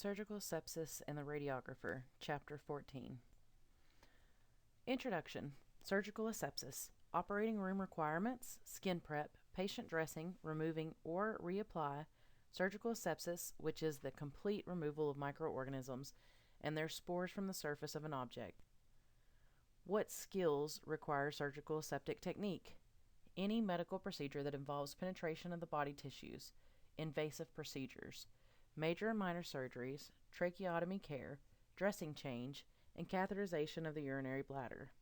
Surgical Sepsis and the Radiographer, Chapter 14. Introduction. Surgical Asepsis. Operating room requirements, skin prep, patient dressing, removing or reapply, surgical asepsis, which is the complete removal of microorganisms and their spores from the surface of an object. What skills require surgical aseptic technique? Any medical procedure that involves penetration of the body tissues, invasive procedures, major and minor surgeries, tracheotomy care, dressing change, and catheterization of the urinary bladder.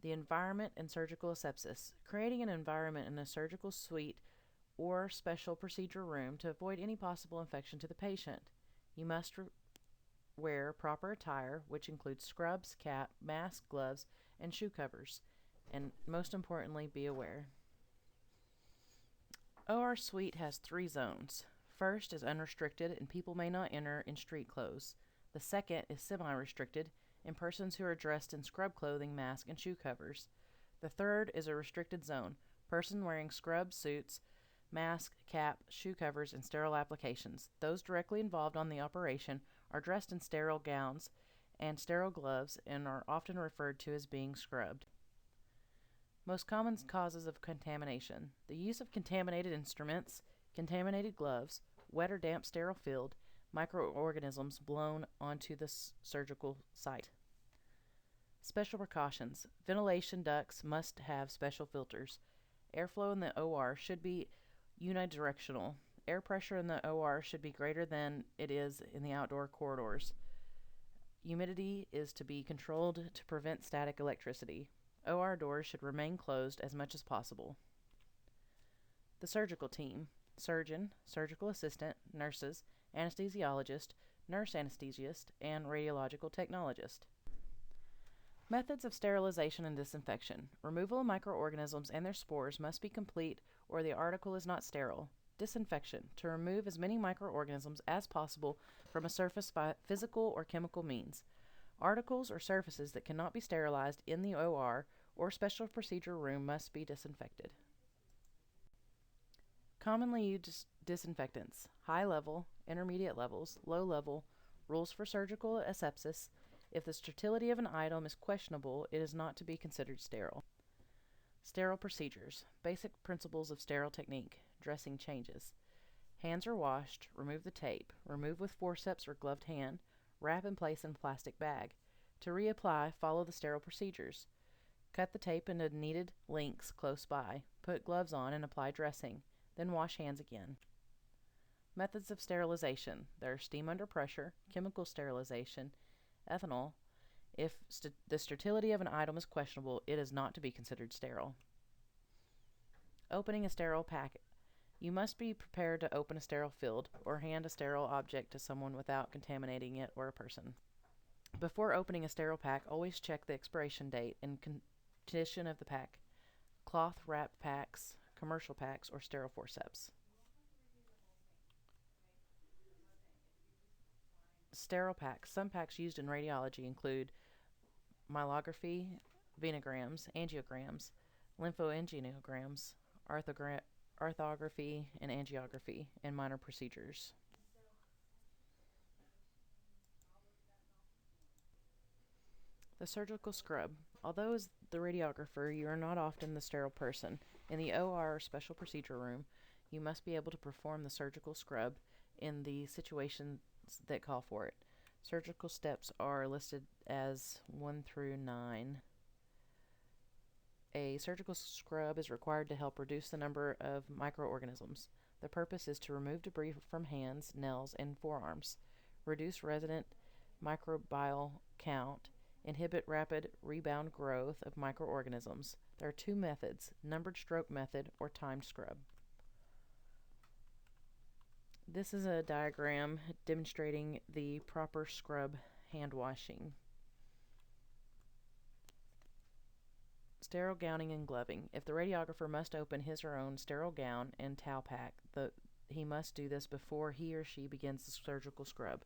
The environment and surgical asepsis. Creating an environment in a surgical suite or special procedure room to avoid any possible infection to the patient. You must wear proper attire, which includes scrubs, cap, mask, gloves, and shoe covers. And most importantly, be aware. OR suite has 3 zones. First is unrestricted, and people may not enter in street clothes. The second is semi-restricted, and persons who are dressed in scrub clothing, mask, and shoe covers. The third is a restricted zone. Person wearing scrub suits, mask, cap, shoe covers, and sterile applications. Those directly involved on the operation are dressed in sterile gowns and sterile gloves and are often referred to as being scrubbed. Most common causes of contamination. The use of contaminated instruments, contaminated gloves, wet or damp sterile field, microorganisms blown onto the surgical site. Special precautions. Ventilation ducts must have special filters. Airflow in the OR should be unidirectional. Air pressure in the OR should be greater than it is in the outdoor corridors. Humidity is to be controlled to prevent static electricity. OR doors should remain closed as much as possible. The surgical team. Surgeon, surgical assistant, nurses, anesthesiologist, nurse anesthesiast, and radiological technologist. Methods of sterilization and disinfection. Removal of microorganisms and their spores must be complete or the article is not sterile. Disinfection. To remove as many microorganisms as possible from a surface by physical or chemical means. Articles or surfaces that cannot be sterilized in the OR or special procedure room must be disinfected. Commonly used disinfectants. High level, intermediate levels, low level, rules for surgical asepsis. If the sterility of an item is questionable, it is not to be considered sterile. Sterile procedures. Basic principles of sterile technique. Dressing changes. Hands are washed. Remove the tape. Remove with forceps or gloved hand. Wrap and place in plastic bag. To reapply, follow the sterile procedures. Cut the tape into needed lengths close by. Put gloves on and apply dressing. Then wash hands again. Methods of sterilization. There are steam under pressure, chemical sterilization, ethanol. If the sterility of an item is questionable, it is not to be considered sterile. Opening a sterile packet. You must be prepared to open a sterile field or hand a sterile object to someone without contaminating it or a person. Before opening a sterile pack, always check the expiration date and condition of the pack. Cloth wrapped packs, commercial packs, or sterile forceps. Sterile packs. Some packs used in radiology include myelography, venograms, angiograms, lymphoangiograms, orthography and angiography, and minor procedures. The surgical scrub. Although as the radiographer, you are not often the sterile person. In the OR or special procedure room, you must be able to perform the surgical scrub in the situations that call for it. Surgical steps are listed as 1 through 9. A surgical scrub is required to help reduce the number of microorganisms. The purpose is to remove debris from hands, nails, and forearms, reduce resident microbial count, inhibit rapid rebound growth of microorganisms. There are 2 methods, numbered stroke method or timed scrub. This is a diagram demonstrating the proper scrub hand washing. Sterile gowning and gloving. If the radiographer must open his or her own sterile gown and towel pack, he must do this before he or she begins the surgical scrub.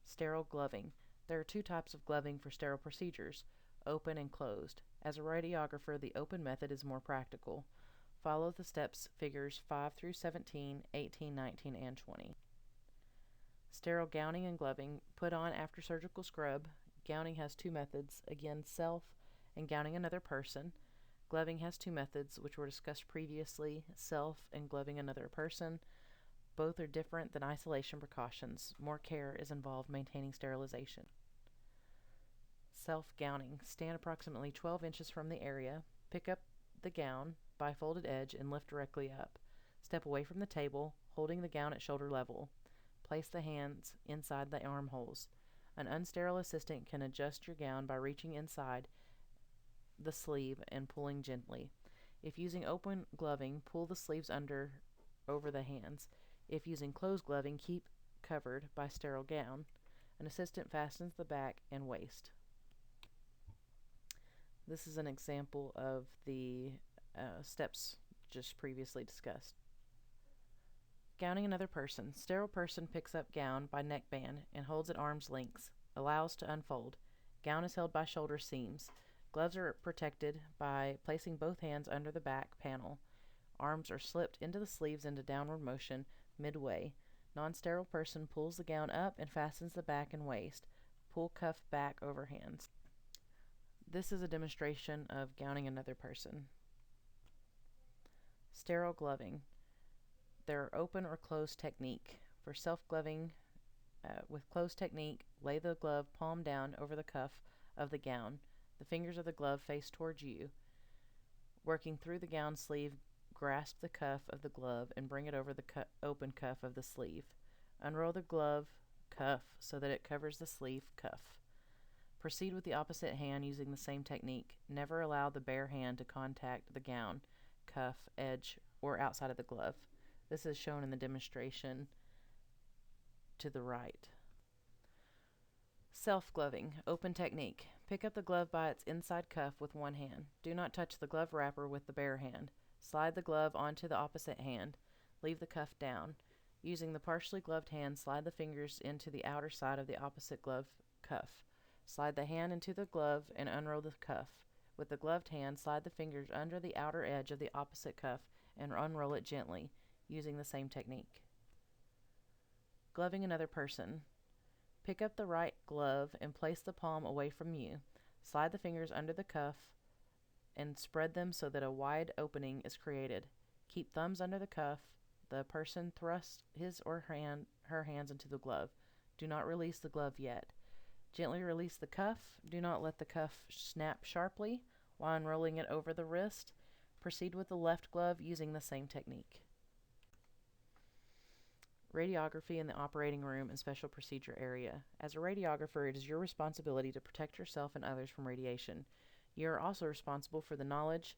Sterile gloving. There are 2 types of gloving for sterile procedures, open and closed. As a radiographer, the open method is more practical. Follow the steps figures 5 through 17, 18, 19, and 20. Sterile gowning and gloving, put on after surgical scrub. Gowning has two methods, again self and gowning another person. Gloving has two methods, which were discussed previously, self and gloving another person. Both are different than isolation precautions. More care is involved maintaining sterilization. Self-gowning. Stand approximately 12 inches from the area. Pick up the gown by folded edge and lift directly up. Step away from the table, holding the gown at shoulder level. Place the hands inside the armholes. An unsterile assistant can adjust your gown by reaching inside the sleeve and pulling gently. If using open gloving, pull the sleeves over the hands. If using closed gloving, keep covered by sterile gown. An assistant fastens the back and waist. This is an example of the steps just previously discussed. Gowning another person. Sterile person picks up gown by neckband and holds at arm's length. Allows to unfold. Gown is held by shoulder seams. Gloves are protected by placing both hands under the back panel. Arms are slipped into the sleeves into downward motion midway. Non-sterile person pulls the gown up and fastens the back and waist. Pull cuff back over hands. This is a demonstration of gowning another person. Sterile gloving. There are open or closed technique. For self-gloving, with closed technique, lay the glove palm down over the cuff of the gown. The fingers of the glove face towards you. Working through the gown sleeve, grasp the cuff of the glove and bring it over the open cuff of the sleeve. Unroll the glove cuff so that it covers the sleeve cuff. Proceed with the opposite hand using the same technique. Never allow the bare hand to contact the gown, cuff, edge, or outside of the glove. This is shown in the demonstration to the right. Self-gloving, open technique. Pick up the glove by its inside cuff with one hand. Do not touch the glove wrapper with the bare hand. Slide the glove onto the opposite hand. Leave the cuff down. Using the partially gloved hand, slide the fingers into the outer side of the opposite glove cuff. Slide the hand into the glove and unroll the cuff. With the gloved hand, slide the fingers under the outer edge of the opposite cuff and unroll it gently, using the same technique. Gloving another person. Pick up the right glove and place the palm away from you. Slide the fingers under the cuff and spread them so that a wide opening is created. Keep thumbs under the cuff. The person thrusts his or her hands into the glove. Do not release the glove yet. Gently release the cuff. Do not let the cuff snap sharply while unrolling it over the wrist. Proceed with the left glove using the same technique. Radiography in the operating room and special procedure area. As a radiographer, it is your responsibility to protect yourself and others from radiation. You are also responsible for the knowledge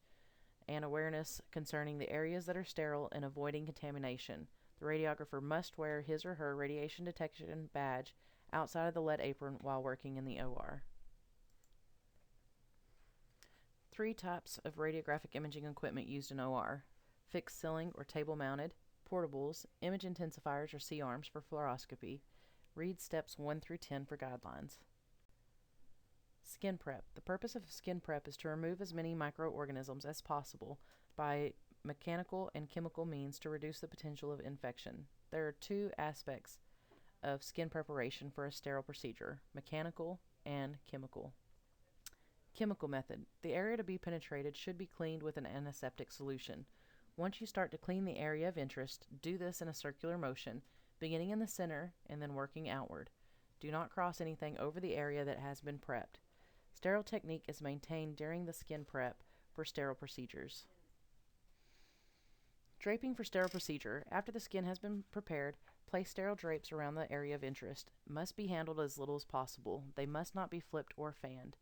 and awareness concerning the areas that are sterile and avoiding contamination. The radiographer must wear his or her radiation detection badge outside of the lead apron while working in the OR. 3 types of radiographic imaging equipment used in OR: fixed ceiling or table mounted, portables, image intensifiers or C-arms for fluoroscopy. Read steps 1 through 10 for guidelines. Skin prep. The purpose of skin prep is to remove as many microorganisms as possible by mechanical and chemical means to reduce the potential of infection. There are 2 aspects of skin preparation for a sterile procedure: mechanical and chemical. Chemical method. The area to be penetrated should be cleaned with an antiseptic solution. Once you start to clean the area of interest, do this in a circular motion, beginning in the center and then working outward. Do not cross anything over the area that has been prepped. Sterile technique is maintained during the skin prep for sterile procedures. Draping for sterile procedure. After the skin has been prepared, place sterile drapes around the area of interest. Must be handled as little as possible. They must not be flipped or fanned.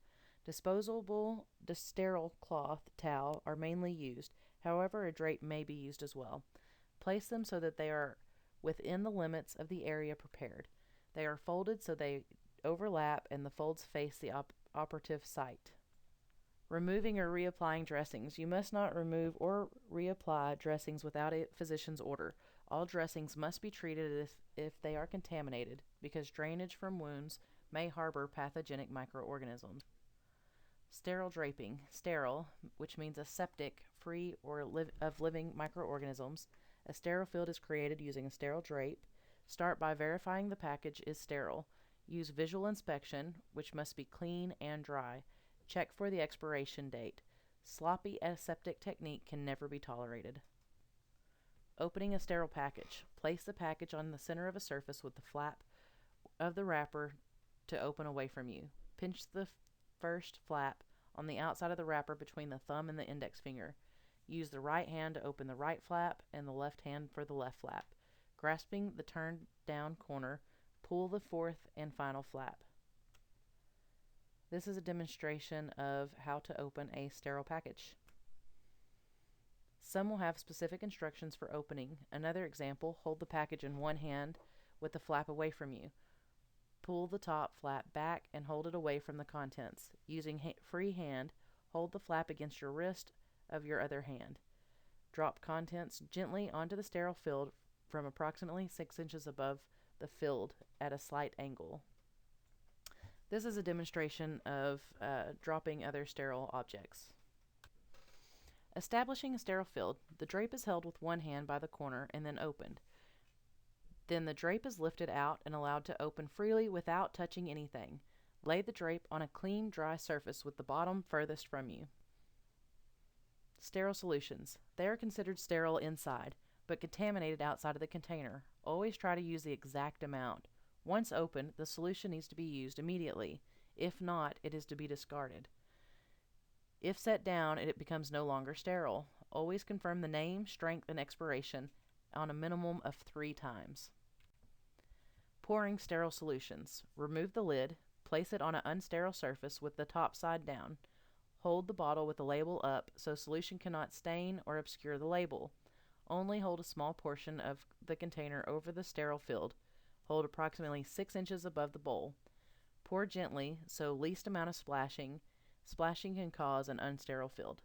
Disposable sterile cloth towel are mainly used. However, a drape may be used as well. Place them so that they are within the limits of the area prepared. They are folded so they overlap and the folds face the operative site. Removing or reapplying dressings. You must not remove or reapply dressings without a physician's order. All dressings must be treated if they are contaminated, because drainage from wounds may harbor pathogenic microorganisms. Sterile draping. Sterile, which means aseptic, free of living microorganisms. A sterile field is created using a sterile drape. Start by verifying the package is sterile. Use visual inspection, which must be clean and dry. Check for the expiration date. Sloppy aseptic technique can never be tolerated. Opening a sterile package. Place the package on the center of a surface with the flap of the wrapper to open away from you. Pinch the first flap on the outside of the wrapper between the thumb and the index finger. Use the right hand to open the right flap and the left hand for the left flap. Grasping the turned down corner, pull the fourth and final flap. This is a demonstration of how to open a sterile package. Some will have specific instructions for opening. Another example, hold the package in one hand with the flap away from you. Pull the top flap back and hold it away from the contents. Using free hand, hold the flap against your wrist of your other hand. Drop contents gently onto the sterile field from approximately 6 inches above the field at a slight angle. This is a demonstration of dropping other sterile objects. Establishing a sterile field, the drape is held with one hand by the corner and then opened. Then the drape is lifted out and allowed to open freely without touching anything. Lay the drape on a clean, dry surface with the bottom furthest from you. Sterile solutions. They are considered sterile inside, but contaminated outside of the container. Always try to use the exact amount. Once opened, the solution needs to be used immediately. If not, it is to be discarded. If set down, it becomes no longer sterile. Always confirm the name, strength, and expiration on a minimum of 3 times. Pouring sterile solutions. Remove the lid. Place it on an unsterile surface with the top side down. Hold the bottle with the label up so solution cannot stain or obscure the label. Only hold a small portion of the container over the sterile field. Hold approximately 6 inches above the bowl. Pour gently, so least amount of splashing. Splashing can cause an unsterile field.